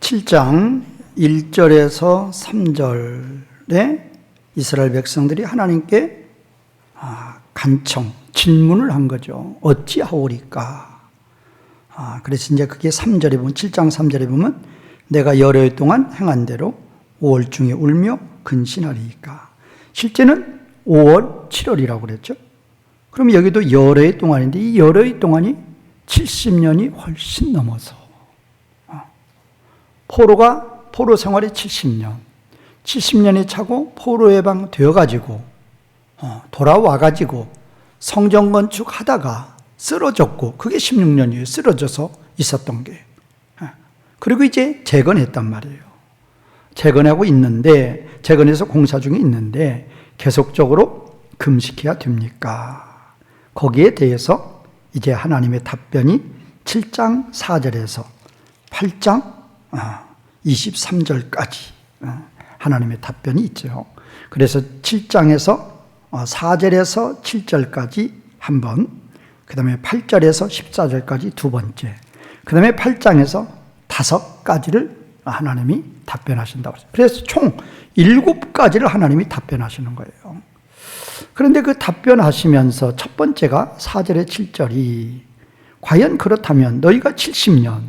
7장 1절에서 3절에 이스라엘 백성들이 하나님께 간청, 질문을 한 거죠. 어찌하오리까? 그래서 이제 그게 3절에 보면, 7장 3절에 보면 내가 여러 해 동안 행한 대로 5월 중에 울며 근신하리이까. 실제는 5월, 7월이라고 그랬죠. 그럼 여기도 여러 해 동안인데 이 여러 해 동안이 70년이 훨씬 넘어서 포로 생활이 70년이 차고 포로 해방되어가지고 돌아와가지고 성전 건축하다가 쓰러졌고 그게 16년이에요. 쓰러져서 있었던 게. 그리고 이제 재건했단 말이에요. 재건하고 있는데, 재건해서 공사 중에 있는데 계속적으로 금식해야 됩니까? 거기에 대해서 이제 하나님의 답변이 7장 4절에서 8장 23절까지 하나님의 답변이 있죠. 그래서 7장에서 4절에서 7절까지 한 번, 그 다음에 8절에서 14절까지 두 번째, 그 다음에 8장에서 5가지를 하나님이 답변하신다고 했어요. 그래서 총 7가지를 하나님이 답변하시는 거예요. 그런데 그 답변하시면서 첫 번째가 4절에 7절이 과연 그렇다면 너희가 70년,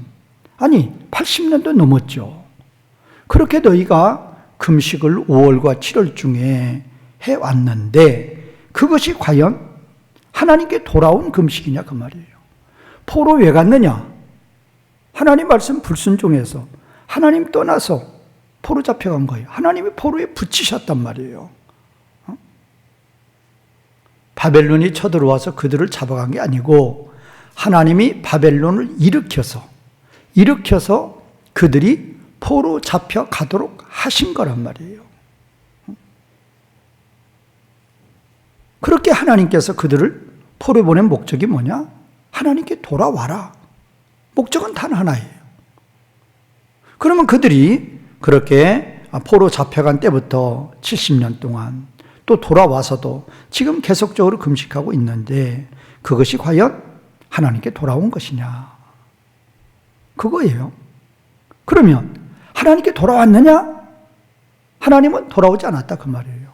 아니 80년도 넘었죠. 그렇게 너희가 금식을 5월과 7월 중에 해왔는데 그것이 과연 하나님께 돌아온 금식이냐 그 말이에요. 포로 왜 갔느냐? 하나님 말씀 불순종해서 하나님 떠나서 포로 잡혀간 거예요. 하나님이 포로에 붙이셨단 말이에요. 바벨론이 쳐들어와서 그들을 잡아간 게 아니고 하나님이 바벨론을 일으켜서 그들이 포로 잡혀가도록 하신 거란 말이에요. 그렇게 하나님께서 그들을 포로에 보낸 목적이 뭐냐? 하나님께 돌아와라. 목적은 단 하나예요. 그러면 그들이 그렇게 포로 잡혀간 때부터 70년 동안 또 돌아와서도 지금 계속적으로 금식하고 있는데 그것이 과연 하나님께 돌아온 것이냐? 그거예요. 그러면 하나님께 돌아왔느냐? 하나님은 돌아오지 않았다 그 말이에요.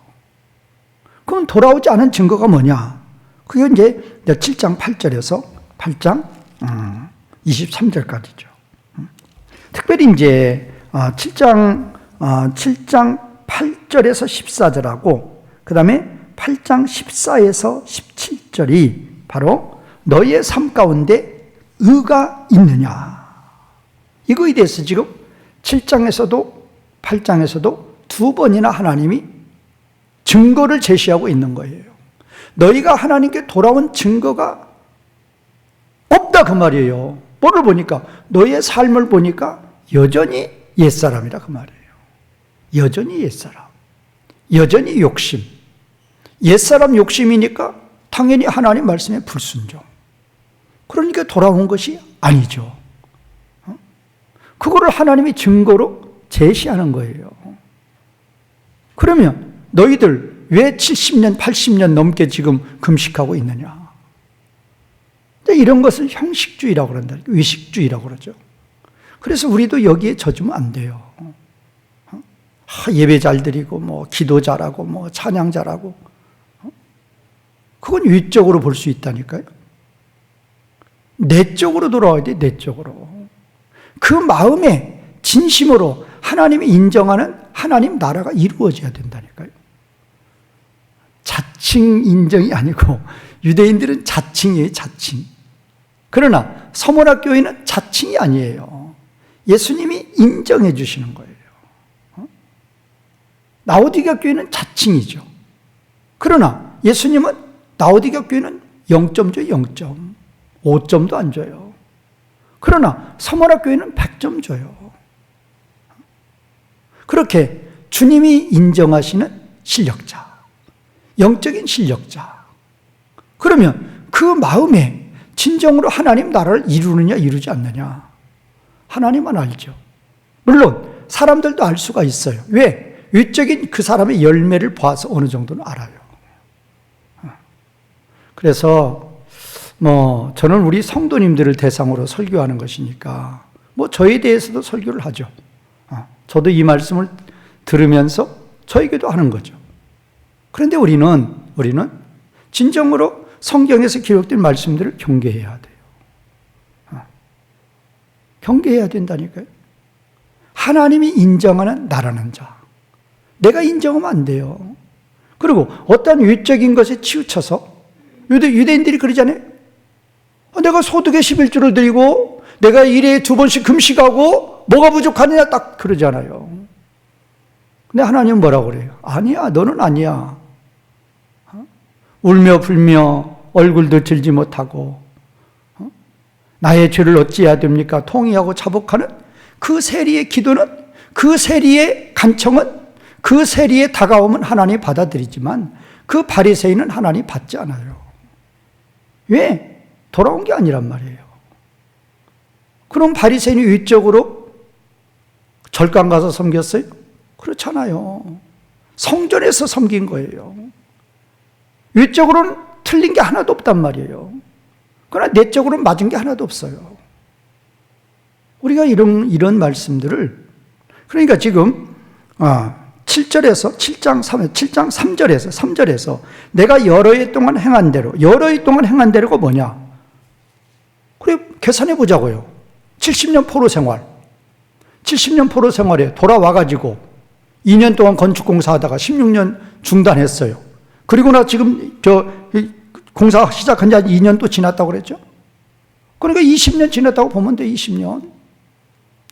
그럼 돌아오지 않은 증거가 뭐냐? 그게 이제 7장 8절에서 8장 23절까지죠. 특별히 이제 7장 8절에서 14절하고 그 다음에 8장 14에서 17절이 바로 너희의 삶 가운데 의가 있느냐. 이거에 대해서 지금 7장에서도 8장에서도 두 번이나 하나님이 증거를 제시하고 있는 거예요. 너희가 하나님께 돌아온 증거가 없다 그 말이에요. 뭐를 보니까 너희의 삶을 보니까 여전히 옛사람이라 그 말이에요. 여전히 옛사람, 여전히 욕심. 옛사람 욕심이니까 당연히 하나님 말씀에 불순종. 그러니까 돌아온 것이 아니죠. 그거를 하나님이 증거로 제시하는 거예요. 그러면 너희들 왜 70년, 80년 넘게 지금 금식하고 있느냐? 이런 것을 형식주의라고 그런다. 의식주의라고 그러죠. 그래서 우리도 여기에 젖으면 안 돼요. 예배 잘 드리고, 기도 잘하고, 찬양 잘하고. 그건 위적으로 볼 수 있다니까요. 내적으로 돌아와야 돼, 내적으로. 그 마음에 진심으로 하나님이 인정하는 하나님 나라가 이루어져야 된다니까요. 자칭 인정이 아니고 유대인들은 자칭이에요, 자칭. 그러나 서문학교회는 자칭이 아니에요. 예수님이 인정해 주시는 거예요. 라오디게아 교회는 자칭이죠. 그러나 예수님은 라오디게아 교회는 0점 줘요, 0점. 5점도 안 줘요. 그러나 서문학교회는 100점 줘요. 그렇게 주님이 인정하시는 실력자, 영적인 실력자. 그러면 그 마음에 진정으로 하나님 나라를 이루느냐 이루지 않느냐? 하나님만 알죠. 물론 사람들도 알 수가 있어요. 왜? 외적인 그 사람의 열매를 봐서 어느 정도는 알아요. 그래서 저는 우리 성도님들을 대상으로 설교하는 것이니까 저에 대해서도 설교를 하죠. 저도 이 말씀을 들으면서 저에게도 하는 거죠. 그런데 우리는 진정으로 성경에서 기록된 말씀들을 경계해야 돼요. 경계해야 된다니까요. 하나님이 인정하는 나라는 자. 내가 인정하면 안 돼요. 그리고 어떠한 외적인 것에 치우쳐서 유대인들이 그러잖아요. 내가 소득의 11조를 드리고 내가 일에 2번씩 금식하고 뭐가 부족하느냐 딱 그러잖아요. 근데 하나님은 뭐라고 그래요? 아니야, 너는 아니야. 울며 불며 얼굴도 들지 못하고 나의 죄를 어찌해야 됩니까? 통회하고 자복하는 그 세리의 기도는, 그 세리의 간청은, 그 세리의 다가옴은 하나님이 받아들이지만 그 바리새인은 하나님이 받지 않아요. 왜? 돌아온 게 아니란 말이에요. 그럼 바리새인이 외적으로 절간 가서 섬겼어요? 그렇잖아요. 성전에서 섬긴 거예요. 외적으로는 틀린 게 하나도 없단 말이에요. 그러나 내적으로는 맞은 게 하나도 없어요. 우리가 이런 말씀들을, 그러니까 지금 7절에서 7장 3절에서 내가 여러 해 동안 행한 대로, 여러 해 동안 행한 대로가 뭐냐? 그래 계산해 보자고요. 70년 포로 생활, 70년 포로 생활에 돌아와가지고 2년 동안 건축공사 하다가 16년 중단했어요. 그리고 나 지금 공사 시작한 지 2년 또 지났다고 그랬죠? 그러니까 20년 지났다고 보면 돼, 20년.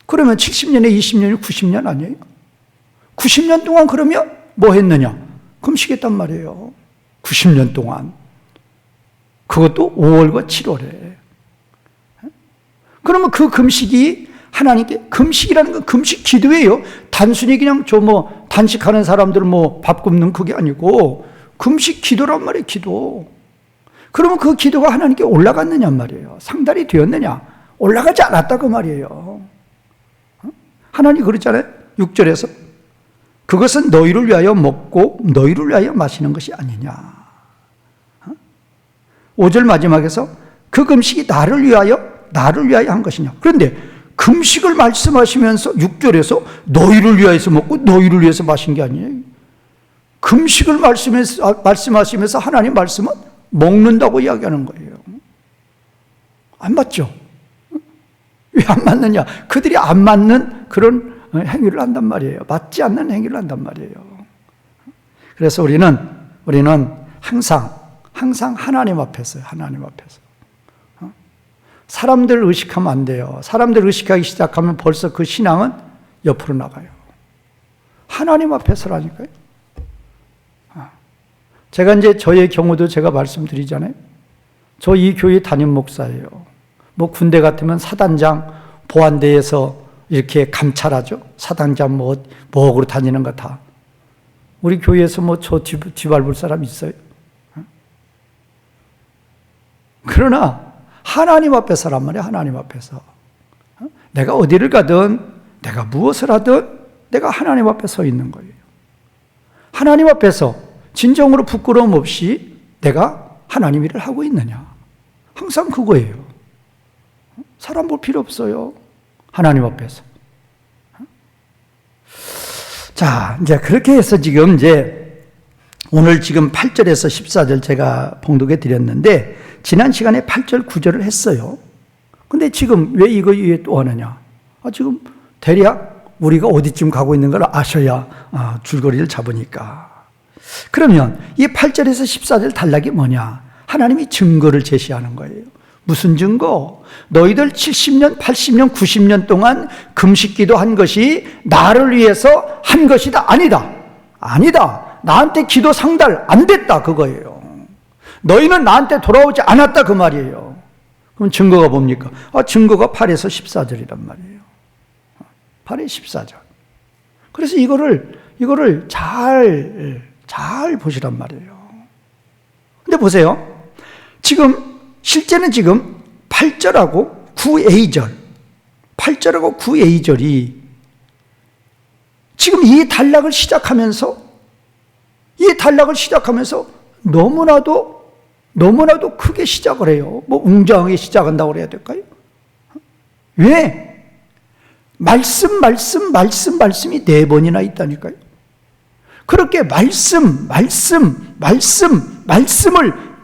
그러면 70년에 20년이 90년 아니에요? 90년 동안 그러면 뭐 했느냐? 금식했단 말이에요. 90년 동안. 그것도 5월과 7월에. 그러면 그 금식이 하나님께, 금식이라는 건 금식 기도예요. 단순히 그냥 단식하는 사람들 밥 굶는 그게 아니고 금식 기도란 말이에요, 기도. 그러면 그 기도가 하나님께 올라갔느냐 말이에요. 상달이 되었느냐? 올라가지 않았다 그 말이에요. 하나님 그랬잖아요. 6절에서 그것은 너희를 위하여 먹고 너희를 위하여 마시는 것이 아니냐. 5절 마지막에서 그 금식이 나를 위하여 한 것이냐. 그런데 금식을 말씀하시면서 6절에서 너희를 위하여서 먹고 너희를 위해서 마신 게 아니에요. 금식을 말씀하시면서 하나님 말씀은 먹는다고 이야기하는 거예요. 안 맞죠? 왜 안 맞느냐? 그들이 안 맞는 그런 행위를 한단 말이에요. 맞지 않는 행위를 한단 말이에요. 그래서 우리는 항상 하나님 앞에서요. 하나님 앞에서. 사람들 의식하면 안 돼요. 사람들 의식하기 시작하면 벌써 그 신앙은 옆으로 나가요. 하나님 앞에서라니까요. 제가 이제 저의 경우도 제가 말씀드리잖아요. 저 이 교회 담임 목사예요. 군대 같으면 사단장 보안대에서 이렇게 감찰하죠. 사단장 뭐하고 다니는 거 다. 우리 교회에서 저 뒤밟을 사람 있어요? 그러나 하나님 앞에서란 말이에요. 하나님 앞에서. 내가 어디를 가든 내가 무엇을 하든 내가 하나님 앞에 서 있는 거예요. 하나님 앞에서 진정으로 부끄러움 없이 내가 하나님 일을 하고 있느냐. 항상 그거예요. 사람 볼 필요 없어요. 하나님 앞에서. 자, 이제 그렇게 해서 지금 오늘 지금 8절에서 14절 제가 봉독해 드렸는데 지난 시간에 8절 9절을 했어요. 근데 지금 왜 이거 위에 또 하느냐? 지금 대략 우리가 어디쯤 가고 있는 걸 아셔야 줄거리를 잡으니까. 그러면 이 8절에서 14절 단락이 뭐냐? 하나님이 증거를 제시하는 거예요. 무슨 증거? 너희들 70년, 80년, 90년 동안 금식기도 한 것이 나를 위해서 한 것이다. 아니다. 아니다. 나한테 기도 상달 안 됐다. 그거예요. 너희는 나한테 돌아오지 않았다. 그 말이에요. 그럼 증거가 뭡니까? 증거가 8에서 14절이란 말이에요. 8에 14절. 그래서 이거를 잘 보시란 말이에요. 근데 보세요. 실제는 지금 8절하고 9A절, 8절하고 9A절이 지금 이 단락을 시작하면서 너무나도 크게 시작을 해요. 웅장하게 시작한다고 그래야 될까요? 왜? 말씀이 4번이나 있다니까요. 그렇게 말씀을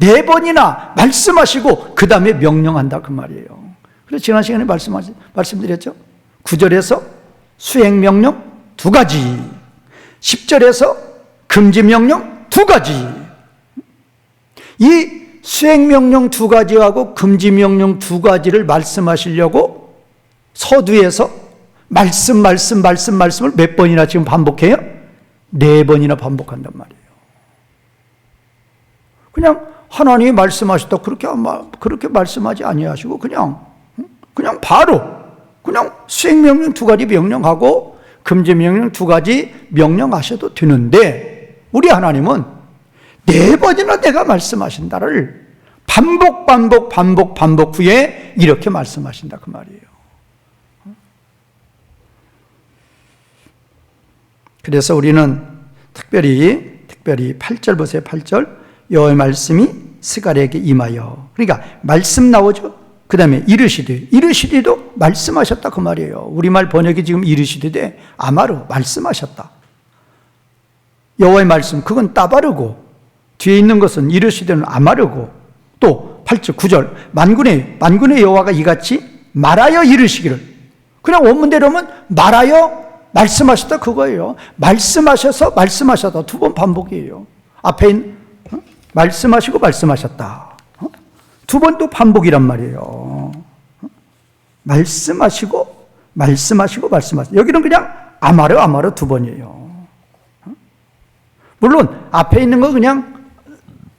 4번이나 말씀하시고 그 다음에 명령한다 그 말이에요. 그래서 지난 시간에 말씀드렸죠. 9절에서 수행명령 2가지, 10절에서 금지명령 2가지. 이 수행명령 2가지하고 금지명령 2가지를 말씀하시려고 서두에서 말씀을 몇 번이나 지금 반복해요? 4번이나 반복한단 말이에요. 그냥 하나님이 말씀하셨다 그렇게 말씀하지 아니하시고 그냥 바로 그냥 수행명령 2가지 명령하고 금지명령 2가지 명령하셔도 되는데, 우리 하나님은 4번이나 내가 말씀하신다를 반복 후에 이렇게 말씀하신다 그 말이에요. 그래서 우리는 특별히 8절 보세요. 8절. 여호와의 말씀이 스갈에게 임하여. 그러니까 말씀 나오죠. 그 다음에 이르시되도 말씀하셨다 그 말이에요. 우리말 번역이 지금 이르시되 아마르 말씀하셨다. 여호와의 말씀 그건 따바르고, 뒤에 있는 것은 이르시되는 아마르고, 또 8절 9절 만군의 여호와가 이같이 말하여 이르시기를. 그냥 원문대로 하면 말하여 말씀하셨다 그거예요. 말씀하셔서 말씀하셨다 2번 반복이에요. 앞에 있는 말씀하시고 말씀하셨다 2번 또 반복이란 말이에요. 말씀하시고 여기는 그냥 아마르 2번이에요. 물론 앞에 있는 거 그냥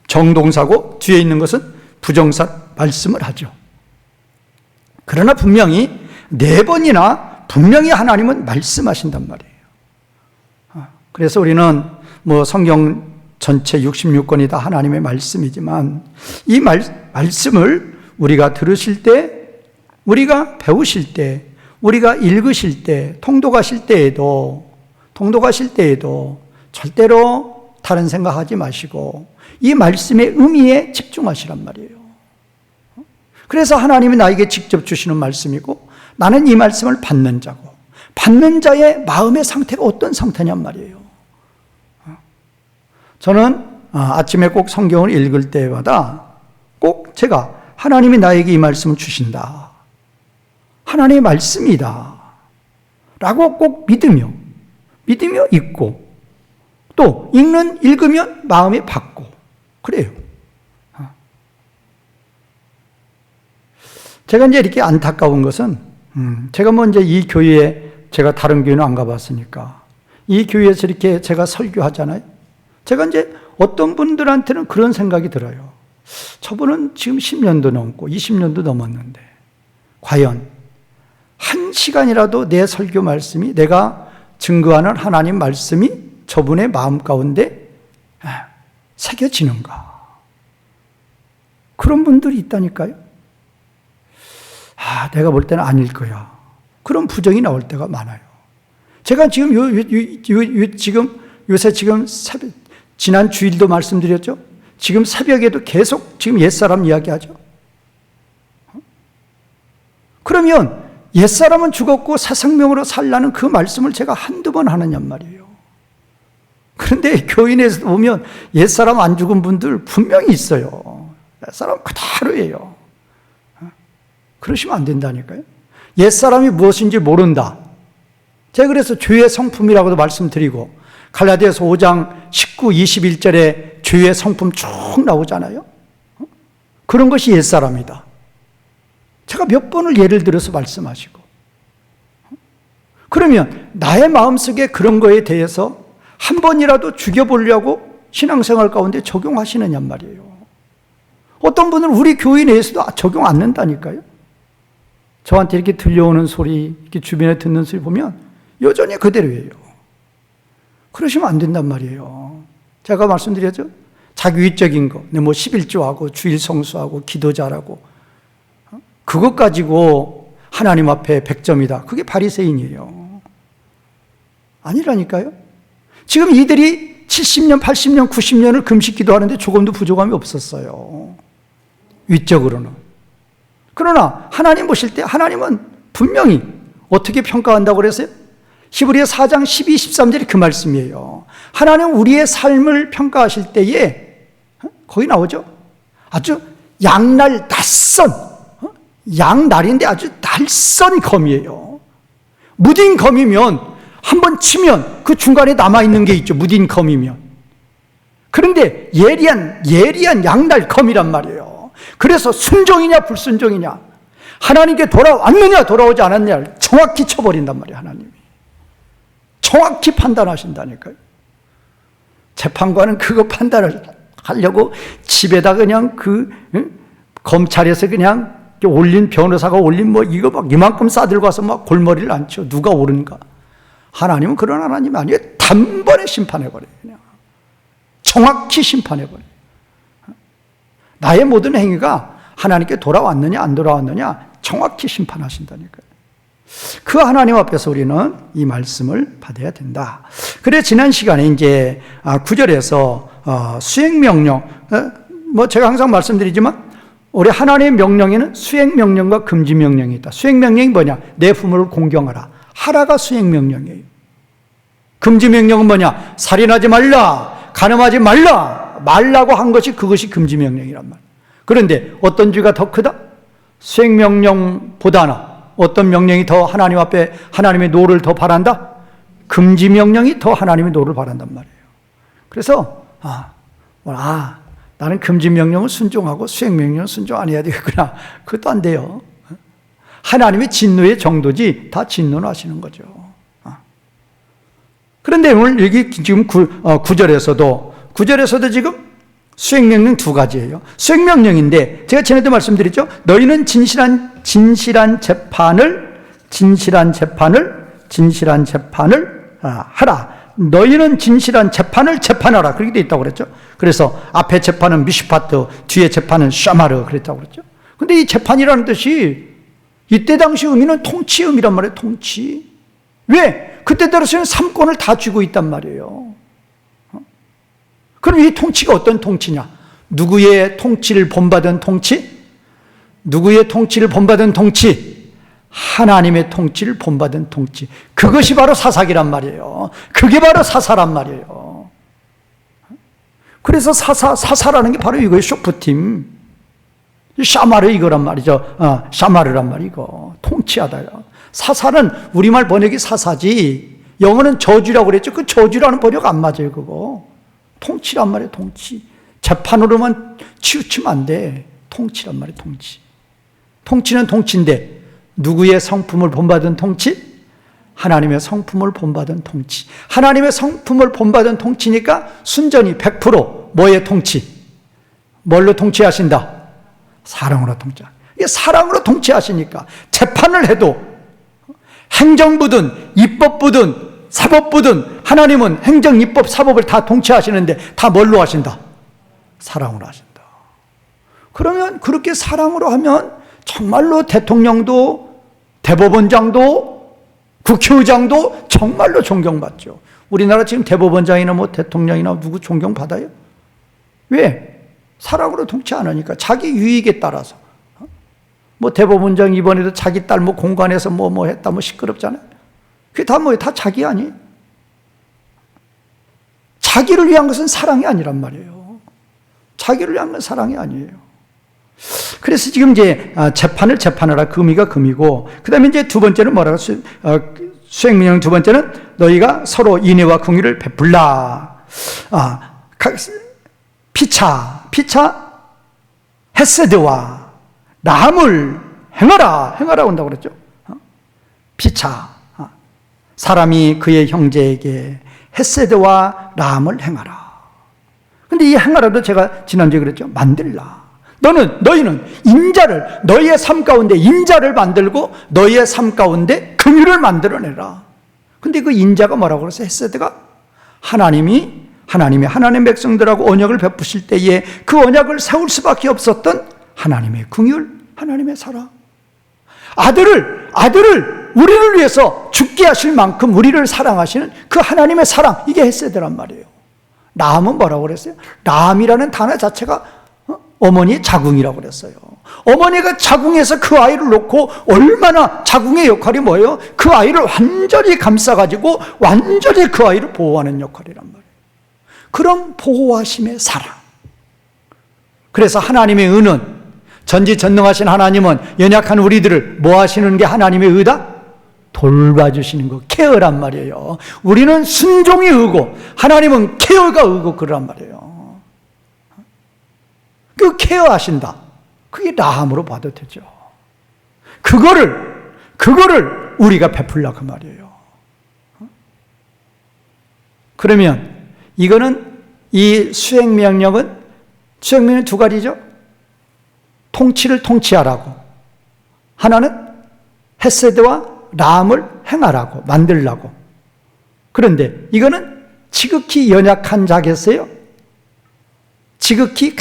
정동사고 뒤에 있는 것은 부정사 말씀을 하죠. 그러나 분명히 4번이나 분명히 하나님은 말씀하신단 말이에요. 그래서 우리는 성경 전체 66권이 다 하나님의 말씀이지만 이 말씀을 우리가 들으실 때, 우리가 배우실 때, 우리가 읽으실 때, 통독하실 때에도 절대로 다른 생각하지 마시고 이 말씀의 의미에 집중하시란 말이에요. 그래서 하나님이 나에게 직접 주시는 말씀이고, 나는 이 말씀을 받는 자고, 받는 자의 마음의 상태가 어떤 상태냔 말이에요. 저는 아침에 꼭 성경을 읽을 때마다 꼭 제가 하나님이 나에게 이 말씀을 주신다, 하나님의 말씀이다 라고 꼭 믿으며 읽고, 또 읽으면 마음에 받고 그래요. 제가 이제 이렇게 안타까운 것은 제가 이제 이 교회에, 제가 다른 교회는 안 가봤으니까 이 교회에서 이렇게 제가 설교하잖아요. 제가 이제 어떤 분들한테는 그런 생각이 들어요. 저분은 지금 10년도 넘고 20년도 넘었는데 과연 1시간이라도 내 설교 말씀이, 내가 증거하는 하나님 말씀이 저분의 마음 가운데 새겨지는가? 그런 분들이 있다니까요. 내가 볼 때는 아닐 거야. 그런 부정이 나올 때가 많아요. 제가 지금 요새 새벽, 지난 주일도 말씀드렸죠. 지금 새벽에도 계속 지금 옛사람 이야기하죠. 그러면 옛사람은 죽었고 새 생명으로 살라는 그 말씀을 제가 한두 번 하느냔 말이에요. 그런데 교인에서 보면 옛사람 안 죽은 분들 분명히 있어요. 옛사람 그대로예요. 그러시면 안 된다니까요. 옛사람이 무엇인지 모른다. 제가 그래서 죄의 성품이라고도 말씀드리고, 갈라디아서 5장 19, 21절에 죄의 성품 쭉 나오잖아요. 그런 것이 옛사람이다. 제가 몇 번을 예를 들어서 말씀하시고, 그러면 나의 마음속에 그런 거에 대해서 한 번이라도 죽여보려고 신앙생활 가운데 적용하시느냔 말이에요. 어떤 분은 우리 교회 내에서도 적용 안 한다니까요. 저한테 이렇게 들려오는 소리, 이렇게 주변에 듣는 소리 보면 여전히 그대로예요. 그러시면 안 된단 말이에요. 제가 말씀드렸죠? 자기 위적인 거, 11조하고 주일 성수하고 기도 잘하고, 그것 가지고 하나님 앞에 100점이다. 그게 바리새인이에요. 아니라니까요. 지금 이들이 70년, 80년, 90년을 금식 기도하는데 조금도 부족함이 없었어요. 위적으로는. 그러나 하나님 보실 때 하나님은 분명히 어떻게 평가한다고 그랬어요? 히브리서 4장 12, 13절이 그 말씀이에요. 하나님 우리의 삶을 평가하실 때에 거기 나오죠. 아주 양날 낯선, 양날인데 아주 낯선 검이에요. 무딘 검이면 한번 치면 그 중간에 남아있는 게 있죠. 무딘 검이면. 그런데 예리한 양날 검이란 말이에요. 그래서 순종이냐 불순종이냐, 하나님께 돌아왔느냐 돌아오지 않았느냐를 정확히 쳐버린단 말이에요. 하나님이 정확히 판단하신다니까요. 재판관은 그거 판단을 하려고 집에다 그냥 검찰에서 그냥 올린, 변호사가 올린 이거 막 이만큼 싸들고 와서 막 골머리를 앉혀. 누가 옳은가? 하나님은 그런 하나님이 아니에요. 단번에 심판해버려요. 그냥 정확히 심판해버려요. 나의 모든 행위가 하나님께 돌아왔느냐 안 돌아왔느냐 정확히 심판하신다니까요. 그 하나님 앞에서 우리는 이 말씀을 받아야 된다. 그래 지난 시간에 이제 9절에서 수행명령, 제가 항상 말씀드리지만 우리 하나님의 명령에는 수행명령과 금지명령이 있다. 수행명령이 뭐냐? 내 부모를 공경하라. 하라가 수행명령이에요. 금지명령은 뭐냐? 살인하지 말라, 간음하지 말라고 한 것이 그것이 금지명령이란 말이에요. 그런데 어떤 죄가 더 크다? 수행명령보다는 어떤 명령이 더 하나님 앞에 하나님의 노를 더 바란다? 금지명령이 더 하나님의 노를 바란단 말이에요. 그래서 나는 금지명령을 순종하고 수행명령을 순종 안 해야 되겠구나. 그것도 안 돼요. 하나님의 진노의 정도지 다 진노는 하시는 거죠. 그런데 오늘 여기 지금 9절에서도 지금 수행명령 두 가지예요. 수행명령인데 제가 전에도 말씀드렸죠. 너희는 진실한 재판을 하라. 너희는 진실한 재판을 재판하라. 그렇게 돼 있다고 그랬죠. 그래서 앞에 재판은 미슈파트, 뒤에 재판은 샤마르 그랬다고 그랬죠. 근데 이 재판이라는 뜻이 이때 당시 의미는 통치 의미란 말이에요. 통치. 왜? 그때 따라서는 3권을 다 쥐고 있단 말이에요. 그럼 이 통치가 어떤 통치냐? 누구의 통치를 본받은 통치? 누구의 통치를 본받은 통치? 하나님의 통치를 본받은 통치. 그것이 바로 사사기란 말이에요. 그게 바로 사사란 말이에요. 그래서 사사라는 게 바로 이거예요. 쇼프팀. 샤마르 이거란 말이죠. 샤마르란 말이고. 통치하다요. 사사는 우리말 번역이 사사지, 영어는 저주라고 그랬죠. 그 저주라는 번역 안 맞아요. 그거. 통치란 말이에요. 통치. 재판으로만 치우치면 안 돼. 통치란 말이에요. 통치. 통치는 통치인데 누구의 성품을 본받은 통치? 하나님의 성품을 본받은 통치. 하나님의 성품을 본받은 통치니까 순전히 100% 뭐의 통치? 뭘로 통치하신다? 사랑으로 통치하신다. 이게 사랑으로 통치하시니까 재판을 해도 행정부든 입법부든 사법부든 하나님은 행정, 입법, 사법을 다 통치하시는데 다 뭘로 하신다? 사랑으로 하신다. 그러면 그렇게 사랑으로 하면 정말로 대통령도, 대법원장도, 국회의장도 정말로 존경받죠. 우리나라 지금 대법원장이나 대통령이나 누구 존경받아요? 왜? 사랑으로 통치 안 하니까. 자기 유익에 따라서. 대법원장 이번에도 자기 딸 공관에서 했다 시끄럽잖아요. 그게 다 다 자기 아니에요? 자기를 위한 것은 사랑이 아니란 말이에요. 자기를 위한 건 사랑이 아니에요. 그래서 지금 이제 재판을 재판하라. 금이가 금이고, 그 다음에 이제 두 번째는 뭐라고? 수행명령 두 번째는 너희가 서로 인애와 긍휼을 베풀라. 피차, 헤세드와 라함을 행하라 온다고 그랬죠. 피차. 사람이 그의 형제에게 헤세드와 라함을 행하라. 근데 이 행하라도 제가 지난주에 그랬죠. 만들라. 너희는 인자를, 너희의 삶 가운데 인자를 만들고 너희의 삶 가운데 긍휼을 만들어내라. 근데 그 인자가 뭐라고 그랬어요? 헤세드가 하나님의 백성들하고 언약을 베푸실 때에 그 언약을 세울 수밖에 없었던 하나님의 긍휼, 하나님의 사랑. 아들을 우리를 위해서 죽게 하실 만큼 우리를 사랑하시는 그 하나님의 사랑, 이게 헤세드란 말이에요. 라함은 뭐라고 그랬어요? 라함이라는 단어 자체가 어머니의 자궁이라고 그랬어요. 어머니가 자궁에서 그 아이를 놓고 얼마나 자궁의 역할이 뭐예요? 그 아이를 완전히 감싸가지고 완전히 그 아이를 보호하는 역할이란 말이에요. 그런 보호하심의 사랑. 그래서 하나님의 의는, 전지전능하신 하나님은 연약한 우리들을 뭐 하시는 게 하나님의 의다? 돌봐주시는 거, 케어란 말이에요. 우리는 순종이 의고 하나님은 케어가 의고 그러란 말이에요. 그 케어하신다. 그게 라함으로 봐도 되죠. 그거를 우리가 베풀라 그 말이에요. 그러면 이거는 이 수행명령은 두 가지죠. 통치를 통치하라고. 하나는 헤세드와 라함을 행하라고, 만들라고. 그런데 이거는 지극히 연약한 자겠어요? 지극히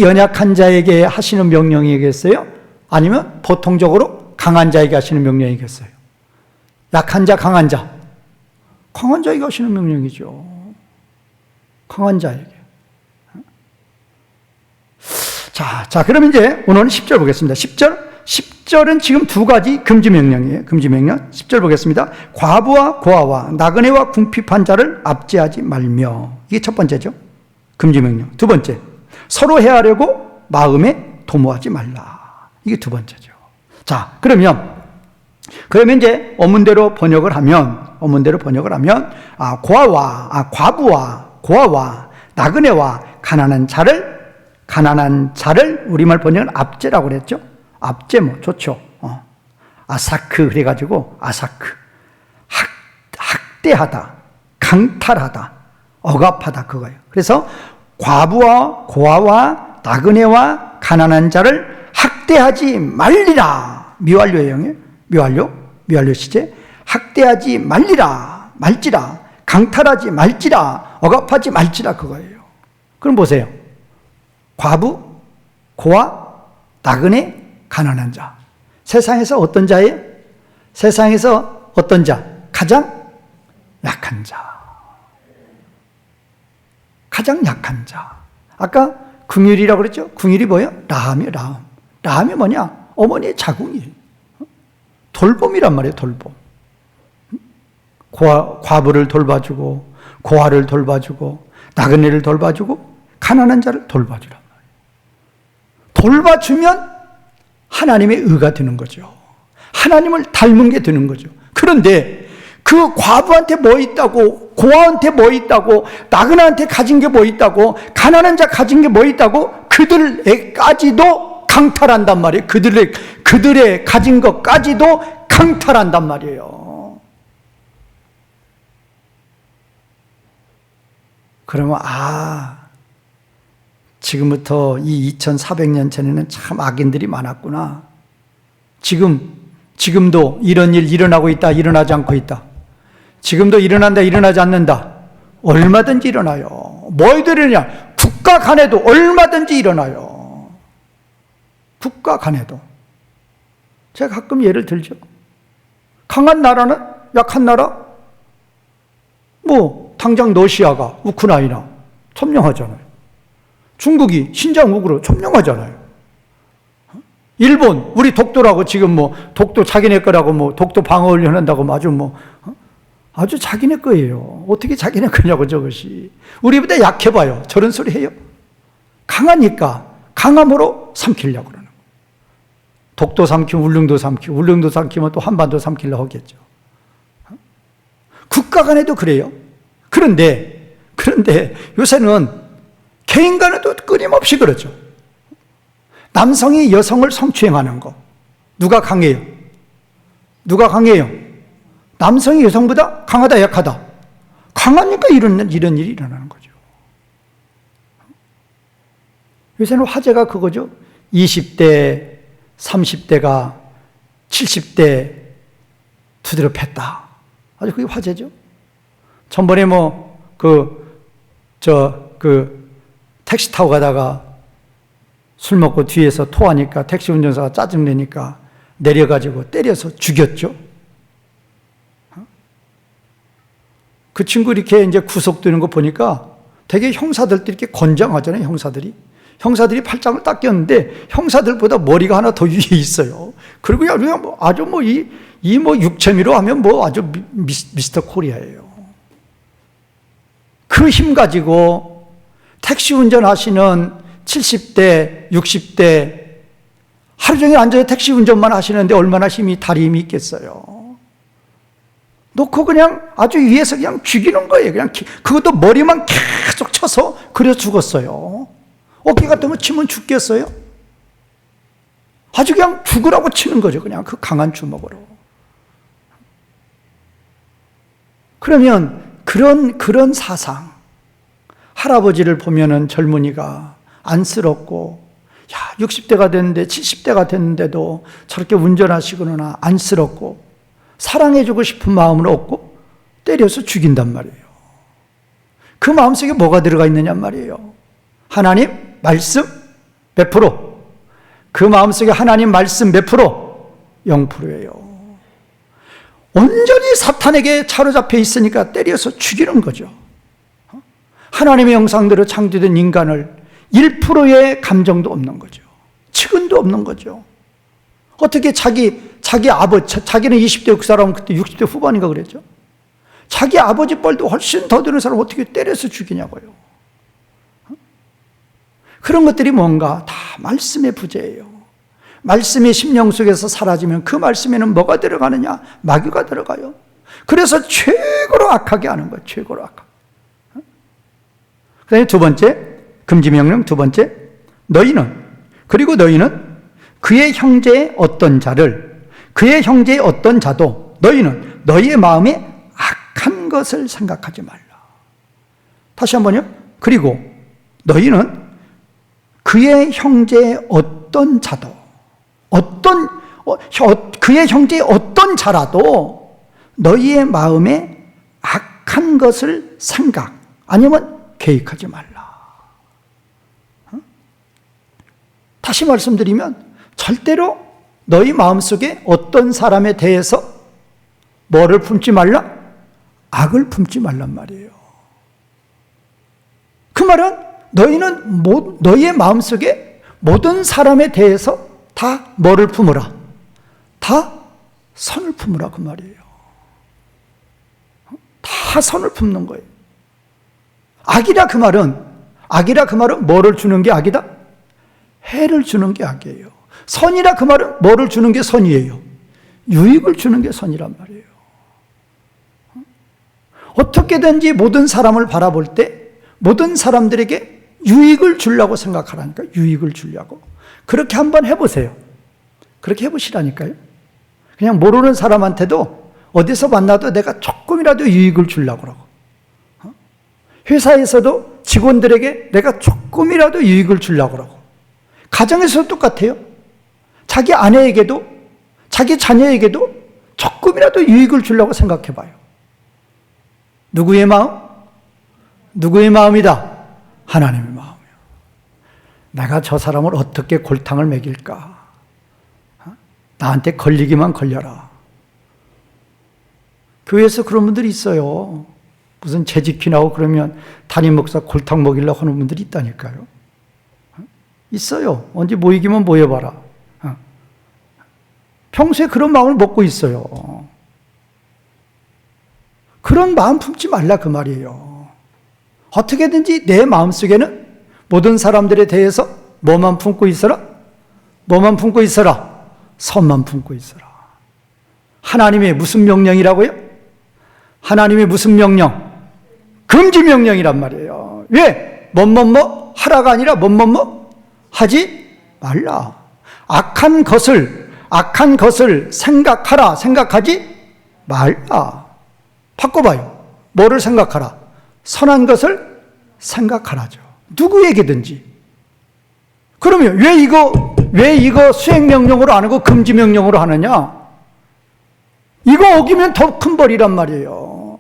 연약한 자에게 하시는 명령이겠어요? 아니면 보통적으로 강한 자에게 하시는 명령이겠어요? 약한 자, 강한 자. 강한 자에게 하시는 명령이죠. 강한 자에게. 자, 그럼 이제 오늘은 10절 보겠습니다. 10절은 지금 두 가지 금지 명령이에요. 금지 명령. 10절 보겠습니다. 과부와 고아와 나그네와 궁핍한 자를 압제하지 말며. 이게 첫 번째죠. 금지 명령. 두 번째. 서로 해하려고 마음에 도모하지 말라. 이게 두 번째죠. 자, 그러면 이제 어문대로 번역을 하면 과부와 고아와 나그네와 가난한 자를 우리말 번역은 압제라고 그랬죠. 압제 뭐 좋죠. 아사크 그래가지고 아사크 학대하다, 강탈하다, 억압하다 그거예요. 그래서 과부와 고아와 나그네와 가난한 자를 학대하지 말리라. 미완료예요. 미완료 시제. 학대하지 말지라. 강탈하지 말지라. 억압하지 말지라 그거예요. 그럼 보세요. 과부, 고아, 나그네, 가난한 자. 세상에서 어떤 자예요? 세상에서 어떤 자? 가장 약한 자. 가장 약한 자. 아까 긍휼이라고 그랬죠? 긍휼이 뭐예요? 라함이에요, 라함. 라함이 뭐냐? 어머니의 자궁이에요. 돌봄이란 말이에요, 돌봄. 과부를 돌봐주고, 고아를 돌봐주고, 나그네를 돌봐주고, 가난한 자를 돌봐주란 말이에요. 돌봐주면 하나님의 의가 되는 거죠. 하나님을 닮은 게 되는 거죠. 그런데 그 과부한테 뭐 있다고, 고아한테 뭐 있다고, 나그네한테 가진 게 뭐 있다고, 가난한 자 가진 게 뭐 있다고, 그들에까지도 강탈한단 말이에요. 그들의 가진 것까지도 강탈한단 말이에요. 그러면 지금부터 이 2400년 전에는 참 악인들이 많았구나. 지금도 이런 일 일어나고 있다, 일어나지 않고 있다. 지금도 일어난다, 일어나지 않는다. 얼마든지 일어나요. 뭐들 일어나냐? 국가 간에도 얼마든지 일어나요. 국가 간에도. 제가 가끔 예를 들죠. 강한 나라는 약한 나라? 당장 러시아가 우크라이나 점령하잖아요. 중국이 신장국으로 점령하잖아요. 일본, 우리 독도라고 지금 독도 자기네 거라고 독도 방어를 한다고 아주 자기네 거예요. 어떻게 자기네 거냐고 저것이. 우리보다 약해봐요. 저런 소리 해요. 강하니까 강함으로 삼키려고 그러는 거예요. 독도 삼키면 울릉도 삼키고, 울릉도 삼키면 또 한반도 삼키려고 하겠죠. 국가 간에도 그래요. 그런데 요새는 개인 간에도 끊임없이 그러죠. 남성이 여성을 성추행하는 거. 누가 강해요? 남성이 여성보다 강하다, 약하다? 강하니까 이런 일이 일어나는 거죠. 요새는 화제가 그거죠. 20대, 30대가 70대 두드려 팼다. 아주 그게 화제죠. 전번에 택시 타고 가다가 술 먹고 뒤에서 토하니까 택시 운전사가 짜증내니까 내려가지고 때려서 죽였죠. 그 친구 이렇게 이제 구속되는 거 보니까 되게 형사들도 이렇게 건장하잖아요, 형사들이. 형사들이 팔짱을 딱 꼈는데 형사들보다 머리가 하나 더 위에 있어요. 그리고 그냥 뭐 아주 뭐 육체미로 하면 뭐 아주 미스터 코리아예요. 그 힘 가지고 택시 운전하시는 70대, 60대 하루 종일 앉아서 택시 운전만 하시는데 얼마나 다리 힘이 있겠어요. 놓고 그냥 아주 위에서 그냥 죽이는 거예요. 그냥 그것도 머리만 계속 쳐서 그려 죽었어요. 어깨 같으면 치면 죽겠어요? 아주 그냥 죽으라고 치는 거죠. 그냥 그 강한 주먹으로. 그러면 그런 사상, 할아버지를 보면은 젊은이가 안쓰럽고, 야, 60대가 됐는데 70대가 됐는데도 저렇게 운전하시거나 안쓰럽고 사랑해주고 싶은 마음은 없고 때려서 죽인단 말이에요. 그 마음속에 뭐가 들어가 있느냐 말이에요. 하나님 말씀 몇 프로? 그 마음속에 하나님 말씀 몇 프로? 0%예요. 온전히 사탄에게 사로잡혀 있으니까 때려서 죽이는 거죠. 하나님의 형상대로 창조된 인간을 1%의 감정도 없는 거죠. 측은도 없는 거죠. 어떻게 자기 아버지, 자기는 20대 그 사람은 그때 60대 후반인가 그랬죠. 자기 아버지 뻘도 훨씬 더 되는 사람을 어떻게 때려서 죽이냐고요. 그런 것들이 뭔가 다 말씀의 부재예요. 말씀이 심령 속에서 사라지면 그 말씀에는 뭐가 들어가느냐? 마귀가 들어가요. 그래서 최고로 악하게 하는 거예요. 최고로 악하게. 그 다음에 두 번째, 금지명령 두 번째, 너희는 그의 형제의 어떤 자도 너희는 너희의 마음에 악한 것을 생각하지 말라. 다시 한번요. 그리고 너희는 그의 형제의 어떤 자도 그의 형제의 어떤 자라도 너희의 마음에 악한 것을 생각 아니면 계획하지 말라. 다시 말씀드리면 절대로 너희 마음속에 어떤 사람에 대해서 뭐를 품지 말라? 악을 품지 말란 말이에요. 그 말은 너희는 너희의 마음속에 모든 사람에 대해서 다 뭐를 품으라? 다 선을 품으라 그 말이에요. 다 선을 품는 거예요. 악이라 그 말은 뭐를 주는 게 악이다? 해를 주는 게 악이에요. 선이라 그 말은 뭐를 주는 게 선이에요? 유익을 주는 게 선이란 말이에요. 어떻게든지 모든 사람을 바라볼 때 모든 사람들에게 유익을 주려고 생각하라니까. 유익을 주려고. 그렇게 한번 해보세요. 그렇게 해보시라니까요. 그냥 모르는 사람한테도 어디서 만나도 내가 조금이라도 유익을 주려고 그러고, 회사에서도 직원들에게 내가 조금이라도 유익을 주려고 그러고, 가정에서도 똑같아요. 자기 아내에게도 자기 자녀에게도 조금이라도 유익을 주려고 생각해봐요. 누구의 마음? 누구의 마음이다? 하나님의 마음이요. 내가 저 사람을 어떻게 골탕을 먹일까? 나한테 걸리기만 걸려라. 교회에서 그런 분들이 있어요. 무슨 재직기 나오고 그러면 담임 목사 골탕 먹이려고 하는 분들이 있다니까요. 있어요. 언제 모이기만 모여봐라. 평소에 그런 마음을 먹고 있어요. 그런 마음 품지 말라 그 말이에요. 어떻게든지 내 마음속에는 모든 사람들에 대해서 뭐만 품고 있어라? 뭐만 품고 있어라? 선만 품고 있어라. 하나님의 무슨 명령이라고요? 하나님의 무슨 명령? 금지 명령이란 말이에요. 왜? 뭐뭐뭐 하라가 아니라 뭐뭐뭐 하지 말라. 악한 것을 생각하라. 생각하지 말라. 바꿔봐요. 뭐를 생각하라? 선한 것을 생각하라죠. 누구에게든지. 그러면 왜 이거 수행명령으로 안 하고 금지명령으로 하느냐? 이거 어기면 더 큰 벌이란 말이에요.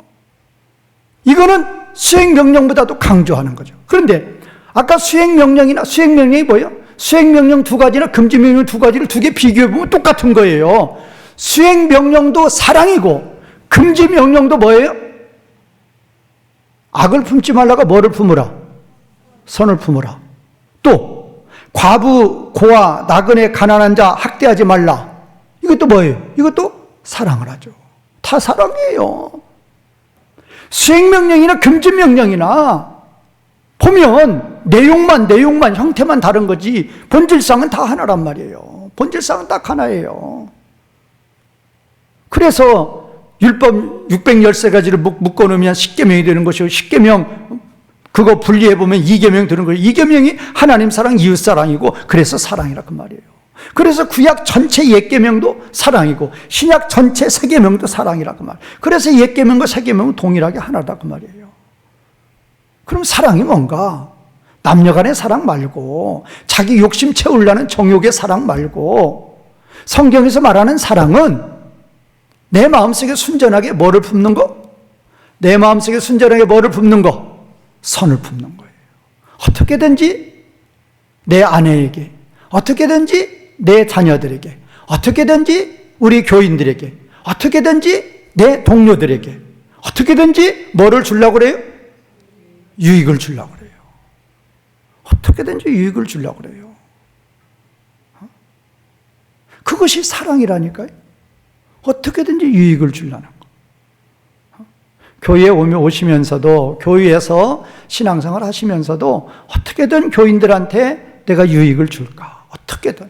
이거는 수행명령보다도 강조하는 거죠. 그런데 아까 수행명령이 뭐예요? 수행명령 두 가지나 금지명령 두 가지를 두 개 비교해보면 똑같은 거예요. 수행명령도 사랑이고 금지명령도 뭐예요? 악을 품지 말라가 뭐를 품으라? 선을 품으라. 또 과부, 고아, 나그네, 가난한 자 학대하지 말라. 이것도 뭐예요? 이것도 사랑을 하죠. 다 사랑이에요. 수행명령이나 금지명령이나 보면 내용만 형태만 다른 거지 본질상은 다 하나란 말이에요. 본질상은 딱 하나예요. 그래서 율법 613가지를 묶어놓으면 10계명이 되는 것이고 10계명 그거 분리해보면 2계명 되는 거예요. 2계명이 하나님 사랑, 이웃 사랑이고 그래서 사랑이라 그 말이에요. 그래서 구약 전체 옛계명도 사랑이고 신약 전체 세계명도 사랑이라 그 말. 그래서 옛계명과 세계명은 동일하게 하나다 그 말이에요. 그럼 사랑이 뭔가? 남녀간의 사랑 말고 자기 욕심 채우려는 정욕의 사랑 말고 성경에서 말하는 사랑은 내 마음속에 순전하게 뭐를 품는 거? 내 마음속에 순전하게 뭐를 품는 거? 선을 품는 거예요. 어떻게든지 내 아내에게, 어떻게든지 내 자녀들에게, 어떻게든지 우리 교인들에게, 어떻게든지 내 동료들에게, 어떻게든지 뭐를 주려고 그래요? 유익을 주려고 그래요. 어떻게든지 유익을 주려고 그래요. 그것이 사랑이라니까요. 어떻게든지 유익을 주려는 거. 교회에 오시면서도, 교회에서 신앙생활 하시면서도 어떻게든 교인들한테 내가 유익을 줄까? 어떻게든.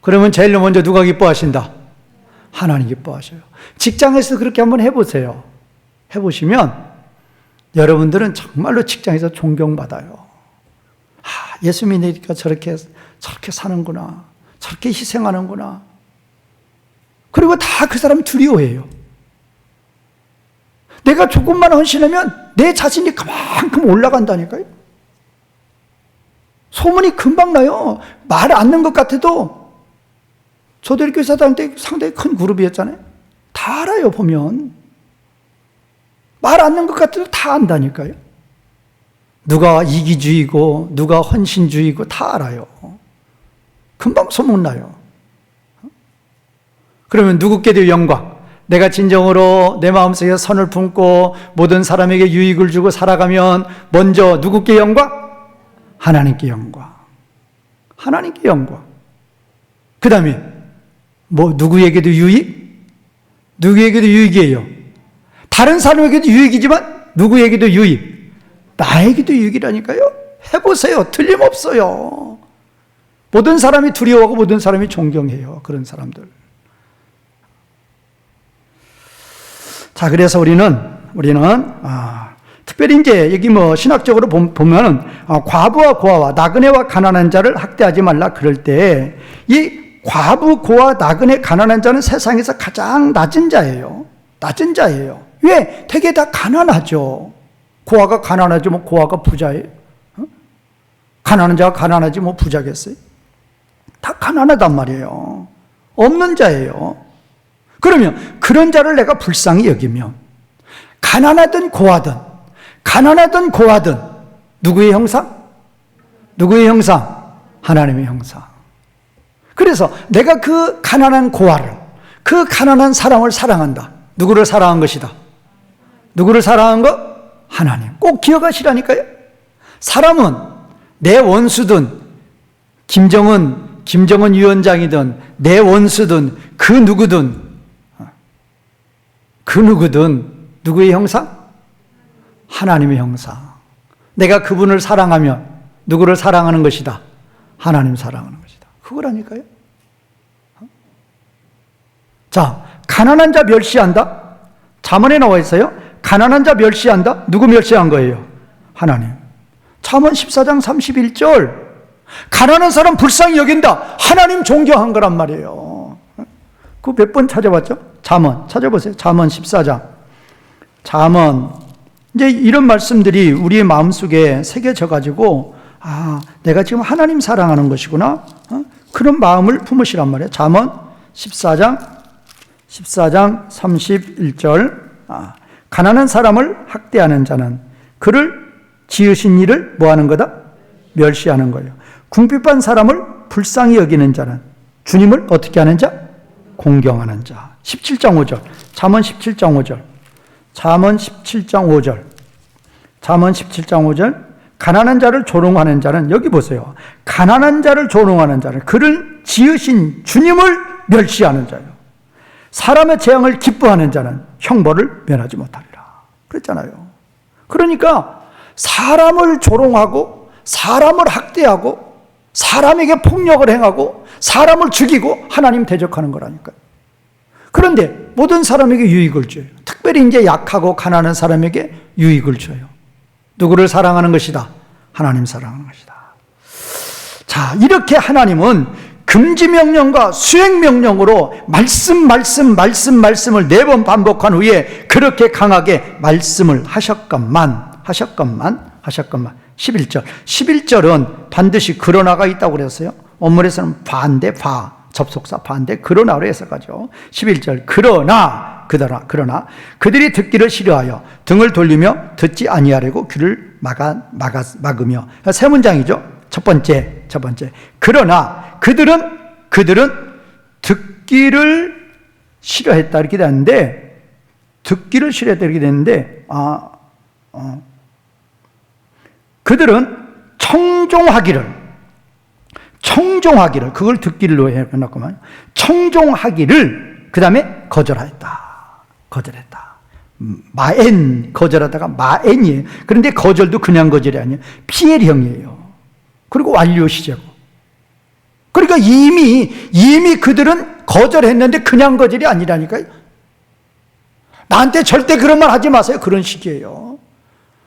그러면 제일 먼저 누가 기뻐하신다? 하나님 기뻐하셔요. 직장에서 그렇게 한번 해보세요. 해보시면 여러분들은 정말로 직장에서 존경받아요. 예수 믿으니까 저렇게 사는구나. 저렇게 희생하는구나. 그리고 다 그 사람 두려워해요. 내가 조금만 헌신하면 내 자신이 그만큼 올라간다니까요. 소문이 금방 나요. 말 않는 것 같아도 저도 이렇게 사람한테 상당히 큰 그룹이었잖아요. 다 알아요, 보면. 말 않는 것 같아도 다 안다니까요. 누가 이기주의고 누가 헌신주의고 다 알아요. 금방 소문나요. 그러면 누구께도 영광. 내가 진정으로 내 마음속에 선을 품고 모든 사람에게 유익을 주고 살아가면 먼저 누구께 영광? 하나님께 영광. 하나님께 영광. 그 다음에 누구에게도 유익? 누구에게도 유익이에요. 다른 사람에게도 유익이지만 누구에게도 유익? 나에게도 유익이라니까요. 해보세요. 틀림없어요. 모든 사람이 두려워하고 모든 사람이 존경해요. 그런 사람들. 자, 그래서 우리는 특별히 이제 여기 신학적으로 보면은 과부와 고아와 나그네와 가난한 자를 학대하지 말라 그럴 때 이 과부, 고아, 나그네, 가난한 자는 세상에서 가장 낮은 자예요. 낮은 자예요. 왜? 되게 다 가난하죠. 고아가 가난하지 뭐 고아가 부자예요? 가난한 자가 가난하지 뭐 부자겠어요? 다 가난하단 말이에요. 없는 자예요. 그러면 그런 자를 내가 불쌍히 여기면 가난하든 고아든 누구의 형상? 누구의 형상? 하나님의 형상. 그래서 내가 그 가난한 고아를, 그 가난한 사람을 사랑한다. 누구를 사랑한 것이다? 누구를 사랑한 것? 하나님. 꼭 기억하시라니까요. 사람은 내 원수든 김정은 위원장이든 내 원수든 그 누구든 누구의 형상? 하나님의 형상. 내가 그분을 사랑하면 누구를 사랑하는 것이다? 하나님 사랑하는 것이다. 그거라니까요. 자, 가난한 자 멸시한다? 잠언에 나와 있어요. 가난한 자 멸시한다? 누구 멸시한 거예요? 하나님. 잠언 14장 31절. 가난한 사람 불쌍히 여긴다. 하나님 존경한 거란 말이에요. 그거 몇 번 찾아봤죠? 잠언 찾아보세요. 잠언 14장. 잠언. 이제 이런 말씀들이 우리의 마음속에 새겨져 가지고 내가 지금 하나님 사랑하는 것이구나. 그런 마음을 품으시란 말이에요. 잠언 14장 31절. 가난한 사람을 학대하는 자는 그를 지으신 이를 뭐하는 거다? 멸시하는 거예요. 궁핍한 사람을 불쌍히 여기는 자는 주님을 어떻게 하는 자? 공경하는 자. 17장 5절. 잠언 17장 5절. 잠언 17장 5절. 잠언 17장 5절. 가난한 자를 조롱하는 자는, 여기 보세요. 가난한 자를 조롱하는 자는 그를 지으신 주님을 멸시하는 자요. 사람의 재앙을 기뻐하는 자는 형벌을 면하지 못하리라. 그랬잖아요. 그러니까 사람을 조롱하고 사람을 학대하고 사람에게 폭력을 행하고 사람을 죽이고 하나님 대적하는 거라니까요. 그런데 모든 사람에게 유익을 줘요. 특별히 이제 약하고 가난한 사람에게 유익을 줘요. 누구를 사랑하는 것이다? 하나님 사랑하는 것이다. 자, 이렇게 하나님은 금지명령과 수행명령으로 말씀을 4번 반복한 후에 그렇게 강하게 말씀을 하셨건만 11절은 반드시 그러나가 있다고 그랬어요. 원문에서는 반대, 접속사 반대, 그러나로 해석하죠. 11절, 그러나 그들이 듣기를 싫어하여 등을 돌리며 듣지 아니하려고 귀를 막으며. 세 문장이죠. 첫 번째. 그러나 그들은 듣기를 싫어했다 이렇게 되는데, 그들은 청종하기를, 그걸 듣기를 해놨구만. 청종하기를 그 다음에 거절했다. 거절하다가 마엔이에요. 그런데 거절도 그냥 거절이 아니에요. 피해령이에요. 그리고 완료 시제고. 그러니까 이미 그들은 거절했는데 그냥 거절이 아니라니까요. 나한테 절대 그런 말 하지 마세요. 그런 식이에요.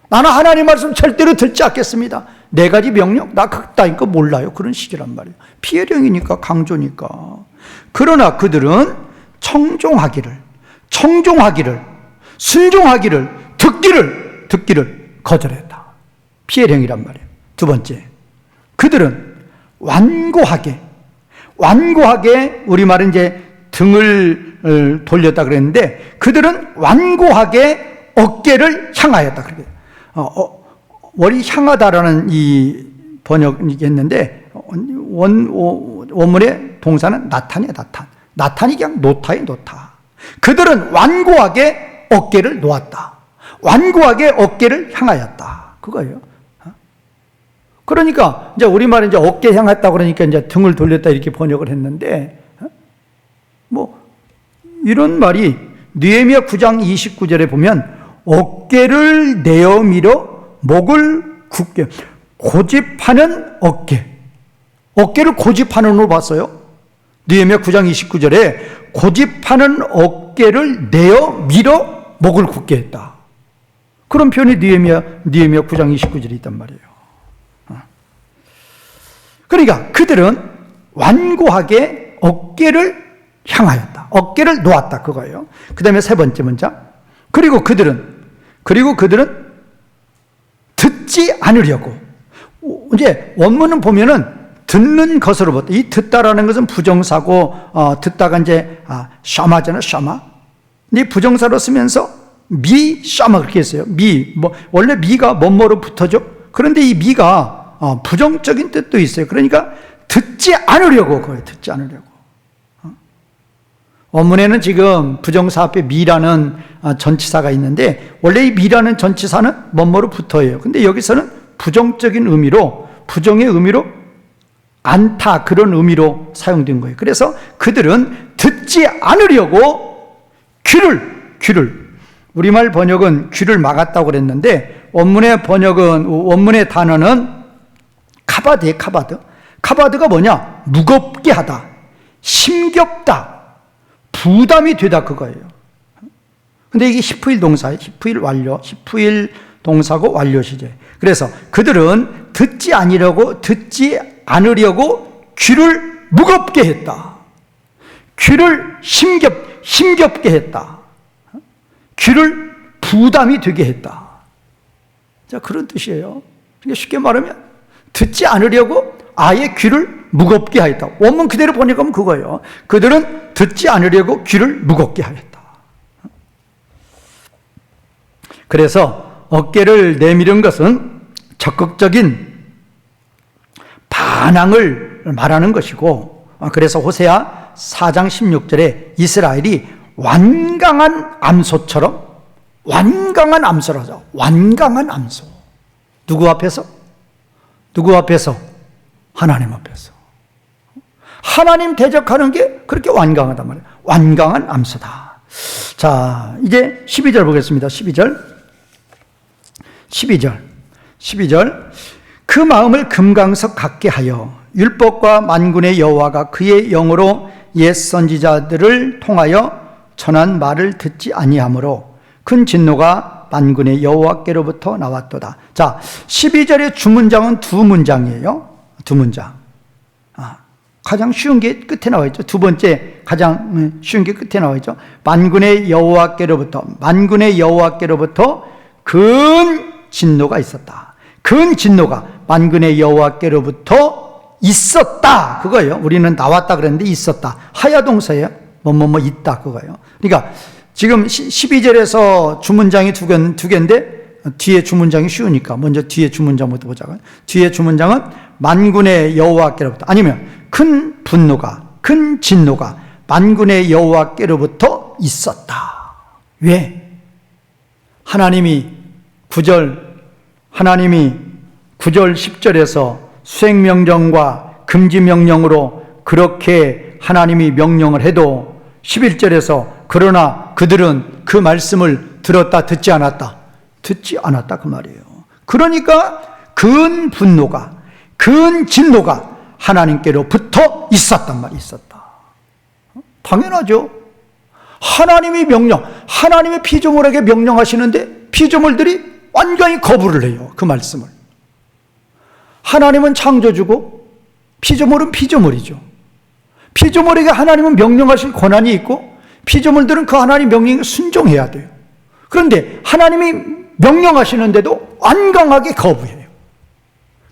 나는 하나님 말씀 절대로 듣지 않겠습니다. 4가지 명령? 나 그따윈 거 몰라요. 그런 식이란 말이에요. 피해령이니까, 강조니까. 그러나 그들은 청종하기를, 순종하기를, 듣기를 거절했다. 피해령이란 말이에요. 두 번째, 그들은 완고하게, 우리말은 이제 등을 돌렸다 그랬는데, 그들은 완고하게 어깨를 향하였다. 원이 향하다라는 이 번역이 했는데, 원문의 동사는 나탄이에요, 나탄. 나탄이 그냥 노타예요, 노타. 그들은 완고하게 어깨를 놓았다. 완고하게 어깨를 향하였다. 그거예요. 그러니까, 이제 우리말은 이제 어깨 향했다 그러니까 이제 등을 돌렸다 이렇게 번역을 했는데, 이런 말이 느헤미야 9장 29절에 보면, 어깨를 내어 밀어 목을 굳게, 고집하는 어깨를 고집하는으로 봤어요. 느헤미야 9장 29절에 고집하는 어깨를 내어 밀어 목을 굳게 했다. 그런 표현이 느헤미야 9장 29절에 있단 말이에요. 그러니까 그들은 완고하게 어깨를 향하였다. 어깨를 놓았다. 그거예요. 그 다음에 세 번째 문장. 그리고 그들은 듣지 않으려고. 이제 원문은 보면은 듣는 것으로부터, 이 듣다라는 것은 부정사고, 듣다가 이제, 샤마잖아요, 샤마. 근데 부정사로 쓰면서 샤마 그렇게 했어요. 원래 미가 뭐뭐로 붙어죠? 그런데 이 미가 부정적인 뜻도 있어요. 그러니까 듣지 않으려고, 그거예요. 듣지 않으려고. 원문에는 지금 부정사 앞에 미라는 전치사가 있는데, 원래 이 미라는 전치사는 뭐뭐로 붙어요. 근데 여기서는 부정적인 의미로, 부정의 의미로 않다, 그런 의미로 사용된 거예요. 그래서 그들은 듣지 않으려고 귀를, 우리말 번역은 귀를 막았다고 그랬는데, 원문의 단어는 카바드예요, 카바드. 카바드가 뭐냐? 무겁게 하다, 힘겹다, 부담이 되다, 그거예요. 근데 이게 히프일 동사예요. 히프일 완료, 히프일 동사고 완료 시제. 그래서 그들은 듣지 않으려고 귀를 무겁게 했다. 귀를 힘겹게 했다. 귀를 부담이 되게 했다. 자, 그런 뜻이에요. 쉽게 말하면 듣지 않으려고 아예 귀를 무겁게 하였다. 원문 그대로 번역하면 그거예요. 그들은 듣지 않으려고 귀를 무겁게 하였다. 그래서 어깨를 내밀은 것은 적극적인 반항을 말하는 것이고, 그래서 호세아 4장 16절에 이스라엘이 완강한 암소라죠. 완강한 암소. 누구 앞에서? 누구 앞에서? 하나님 앞에서. 하나님 대적하는 게 그렇게 완강하단 말이에요. 완강한 암소다. 자, 이제 12절 보겠습니다. 12절. 그 마음을 금강석 같게 하여 율법과 만군의 여호와가 그의 영으로 옛 선지자들을 통하여 전한 말을 듣지 아니하므로 큰 진노가 만군의 여호와께로부터 나왔도다. 자, 12절의 주문장은 두 문장이에요. 두 문장. 가장 쉬운 게 끝에 나와 있죠. 두 번째 가장 쉬운 게 끝에 나와 있죠. 만군의 여호와께로부터 큰 진노가 있었다. 큰 진노가 만군의 여호와께로부터 있었다. 그거예요. 우리는 나왔다 그랬는데 있었다. 하야동사예요. 뭐뭐뭐 있다 그거예요. 그러니까 지금 12절에서 주문장이 두 개인데 뒤에 주문장이 쉬우니까 먼저 뒤에 주문장부터 보자고요. 뒤에 주문장은 만군의 여호와께로부터, 아니면 큰 분노가, 큰 진노가 만군의 여호와께로부터 있었다. 왜? 하나님이 9절 10절에서 수행명령과 금지명령으로 그렇게 하나님이 명령을 해도 11절에서 그러나 그들은 그 말씀을 들었다 듣지 않았다. 듣지 않았다 그 말이에요. 그러니까 큰 분노가, 큰 진노가 하나님께로부터 있었단 말이 있었다. 당연하죠. 하나님이 하나님의 피조물에게 명령하시는데 피조물들이 완전히 거부를 해요. 그 말씀을. 하나님은 창조주고 피조물은 피조물이죠. 피조물에게 하나님은 명령하실 권한이 있고 피조물들은 그 하나님 명령에 순종해야 돼요. 그런데 하나님이 명령하시는데도 완강하게 거부해요.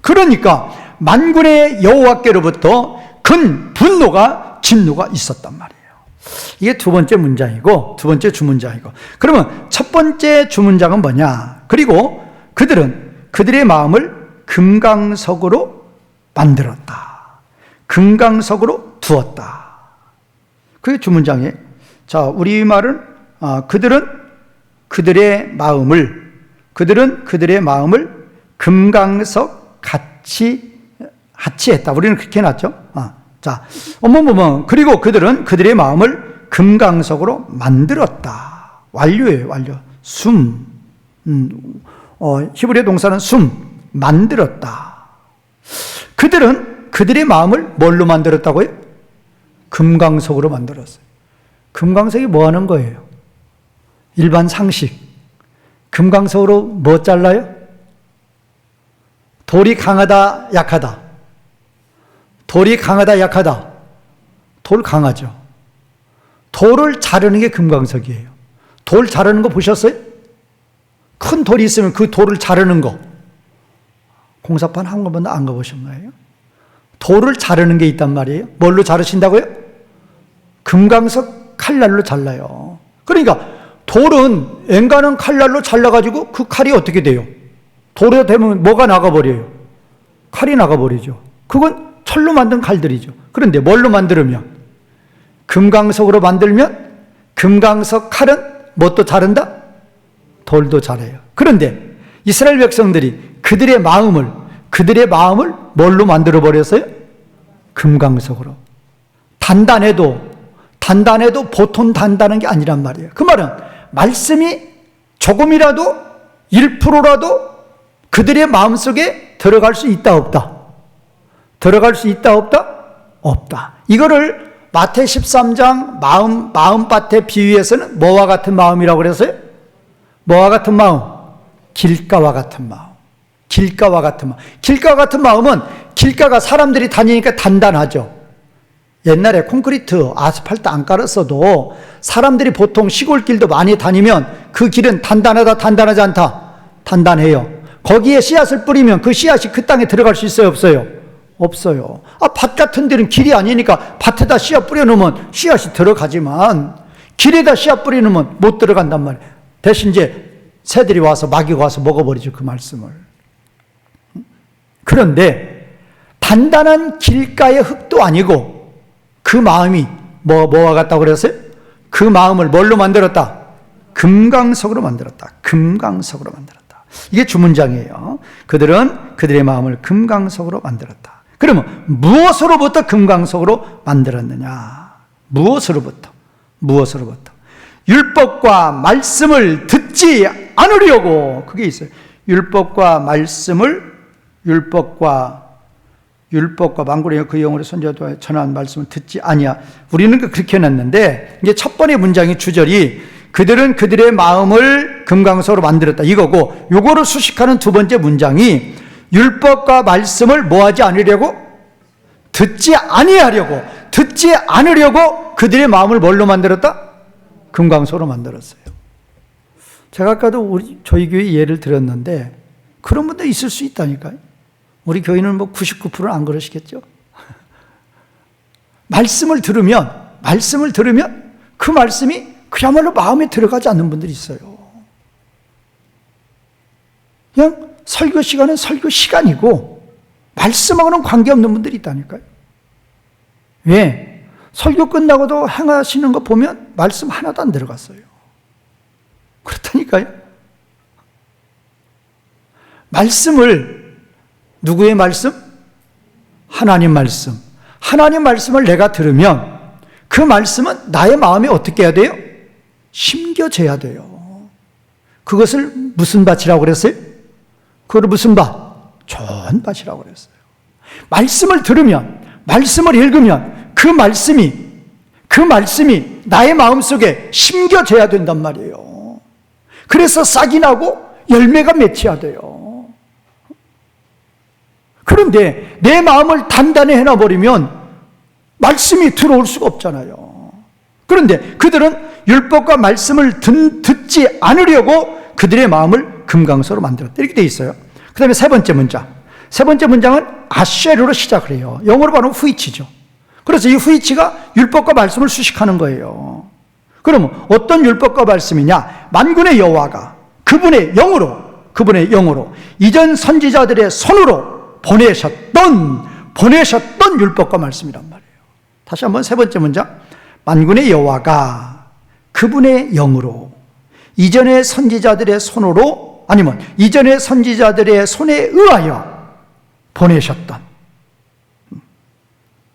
그러니까 만군의 여호와께로부터 큰 분노가, 진노가 있었단 말이에요. 이게 두 번째 문장이고, 두 번째 주문장이고. 그러면 첫 번째 주문장은 뭐냐? 그리고 그들은 그들의 마음을 금강석으로 만들었다. 금강석으로 두었다. 그게 주문장이에요. 자, 우리말은 그들은 그들의 마음을 금강석 같이 했다. 우리는 그렇게 해놨죠. 자, 보면 그리고 그들은 그들의 마음을 금강석으로 만들었다. 완료예요, 완료. 히브리 동사는 만들었다. 그들은 그들의 마음을 뭘로 만들었다고요? 금강석으로 만들었어요. 금강석이 뭐 하는 거예요? 일반 상식. 금강석으로 뭐 잘라요? 돌이 강하다, 약하다. 돌이 강하다, 약하다. 돌 강하죠. 돌을 자르는 게 금강석이에요. 돌 자르는 거 보셨어요? 큰 돌이 있으면 그 돌을 자르는 거. 공사판 한 번도 안 가보셨나요? 돌을 자르는 게 있단 말이에요. 뭘로 자르신다고요? 금강석 칼날로 잘라요. 그러니까 돌은 엔간한 칼날로 잘라가지고 그 칼이 어떻게 돼요? 돌에 되면 뭐가 나가버려요? 칼이 나가버리죠. 그건 철로 만든 칼들이죠. 그런데 뭘로 만들면? 금강석으로 만들면 금강석 칼은 뭣도 자른다? 돌도 자라요. 그런데 이스라엘 백성들이 그들의 마음을 뭘로 만들어버렸어요? 금강석으로. 단단해도 보통 단단한 게 아니란 말이에요. 그 말은 말씀이 조금이라도 1%라도 그들의 마음속에 들어갈 수 있다 없다? 들어갈 수 있다 없다? 없다. 이거를 마태 13장 마음밭에 비유해서는 뭐와 같은 마음이라고 그랬어요? 뭐와 같은 마음? 길가와 같은 마음. 길가와 같은 마음. 길가와 같은 마음은 길가가 사람들이 다니니까 단단하죠. 옛날에 콘크리트, 아스팔트 안 깔았어도 사람들이 보통 시골길도 많이 다니면 그 길은 단단하다, 단단하지 않다? 단단해요. 거기에 씨앗을 뿌리면 그 씨앗이 그 땅에 들어갈 수 있어요, 없어요? 없어요. 밭 같은 데는 길이 아니니까 밭에다 씨앗 뿌려놓으면 씨앗이 들어가지만 길에다 씨앗 뿌려놓으면 못 들어간단 말이에요. 대신 이제 새들이 와서, 마귀가 와서 먹어버리죠, 그 말씀을. 그런데 단단한 길가의 흙도 아니고 그 마음이 뭐와 같다고 그랬어요? 그 마음을 뭘로 만들었다? 금강석으로 만들었다. 금강석으로 만들었다. 이게 주문장이에요. 그들은 그들의 마음을 금강석으로 만들었다. 그러면 무엇으로부터 금강석으로 만들었느냐? 무엇으로부터? 율법과 말씀을 듣지 않으려고. 그게 있어요. 율법과 만군의 그 영으로 선지자도 전한 말씀을 듣지 아니야. 우리는 그렇게 해놨는데, 이게 첫 번째 문장이 주절이 그들은 그들의 마음을 금강석으로 만들었다 이거고, 요거를 수식하는 두 번째 문장이 율법과 말씀을 뭐하지 않으려고? 듣지 않으려고 그들의 마음을 뭘로 만들었다? 금강석으로 만들었어요. 제가 아까도 저희 교회 예를 들었는데, 그런 분도 있을 수 있다니까요. 우리 교인은 99%는 안 그러시겠죠? 말씀을 들으면 그 말씀이 그야말로 마음에 들어가지 않는 분들이 있어요. 그냥 설교 시간은 설교 시간이고 말씀하고는 관계없는 분들이 있다니까요. 왜? 설교 끝나고도 행하시는 거 보면 말씀 하나도 안 들어갔어요. 그렇다니까요. 말씀을, 누구의 말씀? 하나님 말씀. 하나님 말씀을 내가 들으면 그 말씀은 나의 마음에 어떻게 해야 돼요? 심겨져야 돼요. 그것을 무슨 밭이라고 그랬어요? 그걸 무슨 밭? 좋은 밭이라고 그랬어요. 말씀을 들으면, 말씀을 읽으면 그 말씀이 나의 마음속에 심겨져야 된단 말이에요. 그래서 싹이 나고 열매가 맺혀야 돼요. 그런데 내 마음을 단단히 해놔버리면 말씀이 들어올 수가 없잖아요. 그런데 그들은 율법과 말씀을 듣지 않으려고 그들의 마음을 금강석으로 만들었다. 이렇게 돼 있어요. 그 다음에 세 번째 문장은 아쉐르로 시작을 해요. 영어로 말하면 후이치죠. 그래서 이 후이치가 율법과 말씀을 수식하는 거예요. 그러면 어떤 율법과 말씀이냐? 만군의 여호와가 그분의 영으로 이전 선지자들의 손으로 보내셨던 율법과 말씀이란 말이에요. 다시 한번 세 번째 문장. 만군의 여호와가 그분의 영으로 이전의 선지자들의 손으로, 아니면 이전의 선지자들의 손에 의하여 보내셨던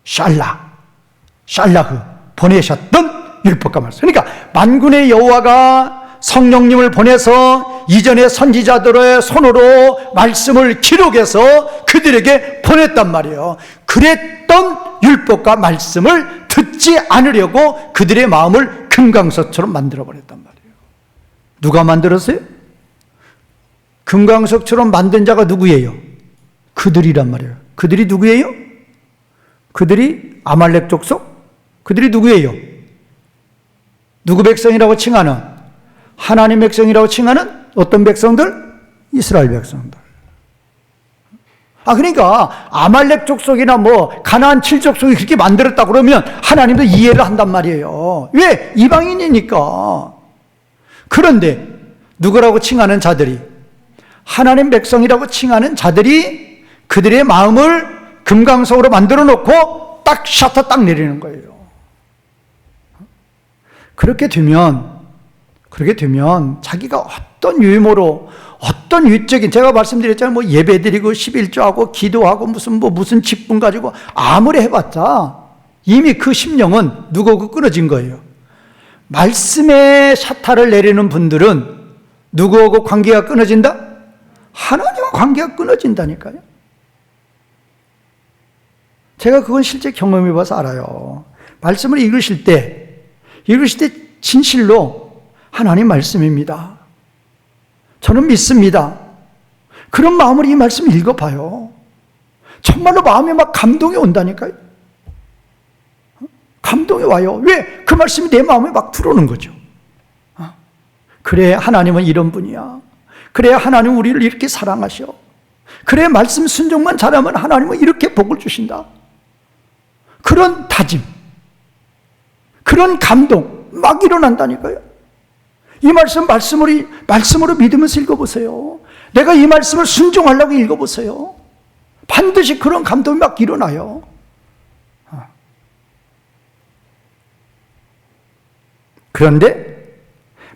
샬라흐 보내셨던 율법과 말씀. 그러니까 만군의 여호와가 성령님을 보내서 이전의 선지자들의 손으로 말씀을 기록해서 그들에게 보냈단 말이에요. 그랬던 율법과 말씀을 듣지 않으려고 그들의 마음을 금강석처럼 만들어버렸단 말이에요. 누가 만들었어요? 금강석처럼 만든 자가 누구예요? 그들이란 말이에요. 그들이 누구예요? 그들이 아말렉 족속? 그들이 누구예요? 누구 백성이라고 칭하는? 하나님 백성이라고 칭하는 어떤 백성들? 이스라엘 백성들. 그러니까 아말렉 족속이나 가나안 7족속이 그렇게 만들었다 그러면 하나님도 이해를 한단 말이에요. 왜? 이방인이니까. 그런데 누구라고 칭하는 자들이, 하나님 백성이라고 칭하는 자들이 그들의 마음을 금강석으로 만들어 놓고 딱 셔터 딱 내리는 거예요. 그렇게 되면 자기가 어떤 유머로, 어떤 위적인, 제가 말씀드렸잖아요. 예배드리고 11조하고 기도하고 무슨 직분 가지고 아무리 해봤자 이미 그 심령은 누구하고 끊어진 거예요. 말씀의 샤타를 내리는 분들은 누구하고 관계가 끊어진다? 하나님과 관계가 끊어진다니까요. 제가 그건 실제 경험해봐서 알아요. 말씀을 읽으실 때 진실로 하나님 말씀입니다. 저는 믿습니다. 그런 마음으로 이 말씀을 읽어봐요. 정말로 마음에 막 감동이 온다니까요. 감동이 와요. 왜? 그 말씀이 내 마음에 막 들어오는 거죠. 그래, 하나님은 이런 분이야. 그래, 하나님 우리를 이렇게 사랑하셔. 그래, 말씀 순종만 잘하면 하나님은 이렇게 복을 주신다. 그런 다짐, 그런 감동 막 일어난다니까요. 이 말씀으로 믿으면서 읽어보세요. 내가 이 말씀을 순종하려고 읽어보세요. 반드시 그런 감동이 막 일어나요. 그런데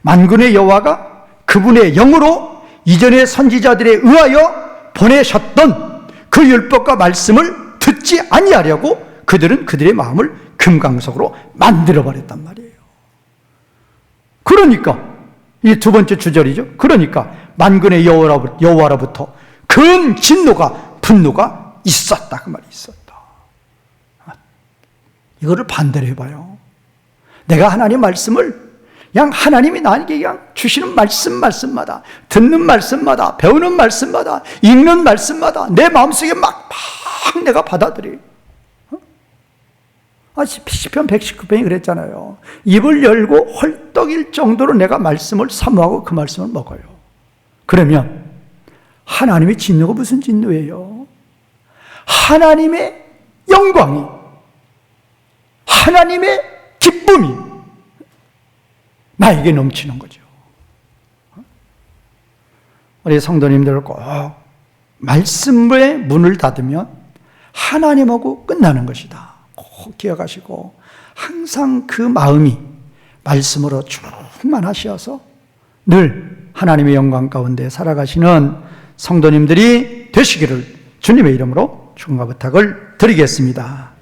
만군의 여호와가 그분의 영으로 이전의 선지자들에 의하여 보내셨던 그 율법과 말씀을 듣지 아니하려고 그들은 그들의 마음을 금강석으로 만들어버렸단 말이에요. 그러니까 이 두 번째 주절이죠. 그러니까 만군의 여호와로부터 큰 진노가 분노가 있었다, 그 말이 있었다. 이거를 반대로 해봐요. 내가 하나님 말씀을 그냥 하나님이 나에게 그냥 주시는 말씀마다, 듣는 말씀마다, 배우는 말씀마다, 읽는 말씀마다 내 마음속에 막 내가 받아들여요. 시편 119편이 그랬잖아요. 입을 열고 헐떡일 정도로 내가 말씀을 사모하고 그 말씀을 먹어요. 그러면 하나님의 진노가 무슨 진노예요? 하나님의 영광이, 하나님의 기쁨이 나에게 넘치는 거죠. 우리 성도님들 꼭 말씀의 문을 닫으면 하나님하고 끝나는 것이다. 꼭 기억하시고 항상 그 마음이 말씀으로 충만하셔서 늘 하나님의 영광 가운데 살아가시는 성도님들이 되시기를 주님의 이름으로 축원과 부탁을 드리겠습니다.